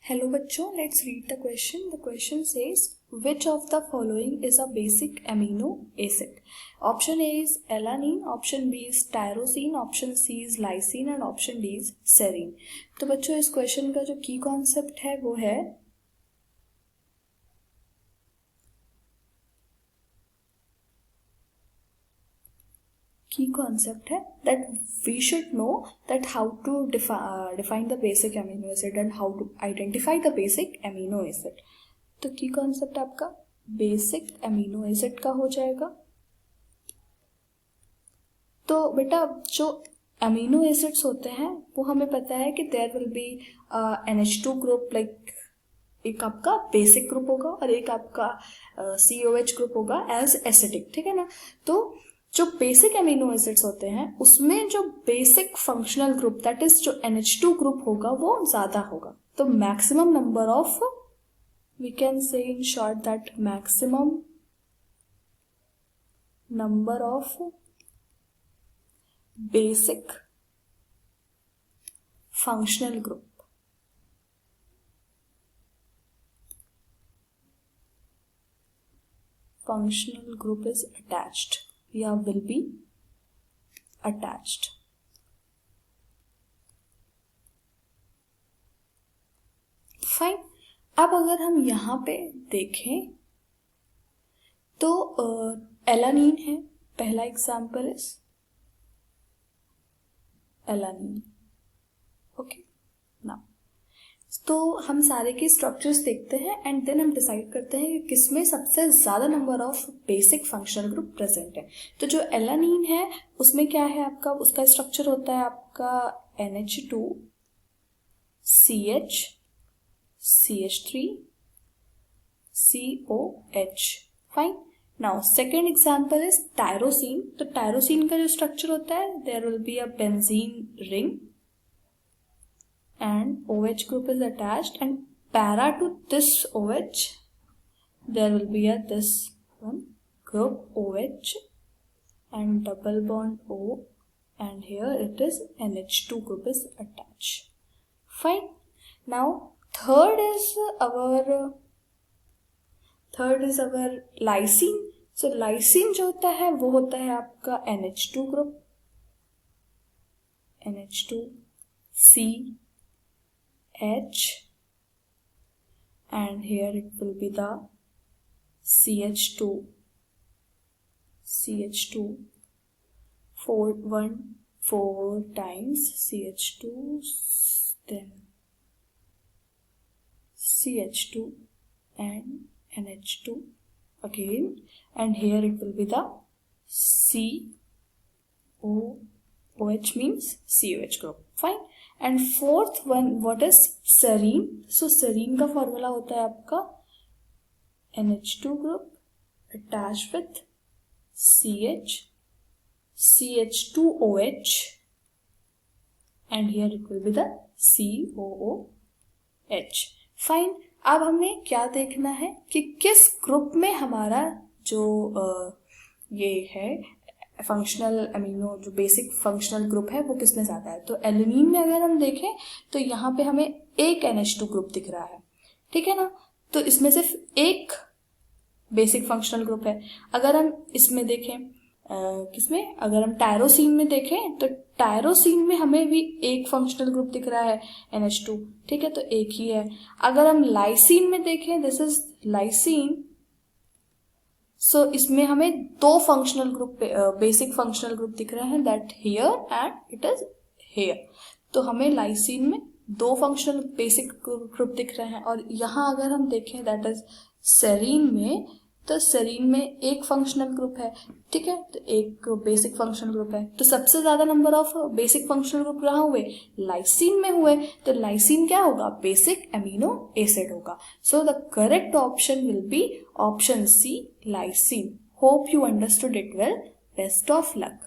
Hello बच्चों, let's read the question. The question says, which of the following is a basic amino acid? Option A is alanine, option B is tyrosine, option C is lysine and option D is serine. तो बच्चों इस question का जो की concept है वो है that we should know that how to define the basic amino acid and how to identify the basic amino acid. तो की कॉन्सेप्ट आपका बेसिक अमीनो एसिड का हो जाएगा. तो बेटा जो अमीनो एसिड्स होते हैं वो हमें पता है कि there will be NH2 group, like एक आपका बेसिक ग्रुप होगा और एक आपका COH ग्रुप होगा एज एसिडिक, ठीक है ना. तो जो बेसिक अमीनो एसिड्स होते हैं उसमें जो basic functional group that is जो NH2 ग्रुप होगा वो ज्यादा होगा. तो maximum number of, we can say in short that maximum number of basic functional group is attached या will be attached. फाइन. अब अगर हम यहां पे देखें तो एलानीन है, पहला example is alanine. Okay, now तो हम सारे के स्ट्रक्चर्स देखते हैं एंड देन हम डिसाइड करते हैं कि किसमें सबसे ज्यादा number of basic functional group present है. तो जो एलानीन है उसमें क्या है आपका, उसका स्ट्रक्चर होता है आपका NH2 CH CH3 COH. Fine. Now second example is tyrosine. तो टायरोसिन का जो स्ट्रक्चर होता है, there will be a benzene ring and OH group is attached, and para to this OH there will be a this one group OH and double bond O, and here it is NH2 group is attached. Fine. Now third is our lysine. So lysine जो होता है वो होता है आपका NH2 group, NH2 C H, and here it will be the CH2 4 times CH2, then CH2 and NH2 again, and here it will be the COOH means COH group. Fine. And fourth one what is serine. So serine का formula होता है आपका NH2 group attach with CH2OH and here it will be the COOH. Fine. अब हमें क्या देखना है कि किस ग्रुप में हमारा जो ये है फंक्शनल अमीनो, जो बेसिक फंक्शनल ग्रुप है वो किसमें ज्यादा है. तो एलानीन में अगर हम देखें तो यहाँ पे हमें एक NH2 ग्रुप दिख रहा है, ठीक है ना. तो इसमें सिर्फ एक बेसिक फंक्शनल ग्रुप है. अगर हम इसमें देखें किसमें, अगर हम टायरोसिन में देखें तो टायरोसिन में हमें भी एक फंक्शनल ग्रुप दिख रहा है NH2, ठीक है, तो एक ही है. अगर हम लाइसिन में देखें, दिस इज लाइसिन, सो इसमें हमें दो functional group, basic functional group दिख रहे हैं, that here and it is here. तो हमें लाइसिन में दो फंक्शनल बेसिक ग्रुप दिख रहे हैं. और यहाँ अगर हम देखें दैट इज सेरीन में, तो सेरीन में एक फंक्शनल ग्रुप है, ठीक है, तो एक बेसिक फंक्शनल ग्रुप है. तो सबसे ज्यादा number of basic functional group कहाँ हुए, लाइसिन में हुए. तो लाइसिन क्या होगा, बेसिक अमीनो एसिड होगा. So the correct option will be option C, lysine. Hope you understood it well. Best of luck.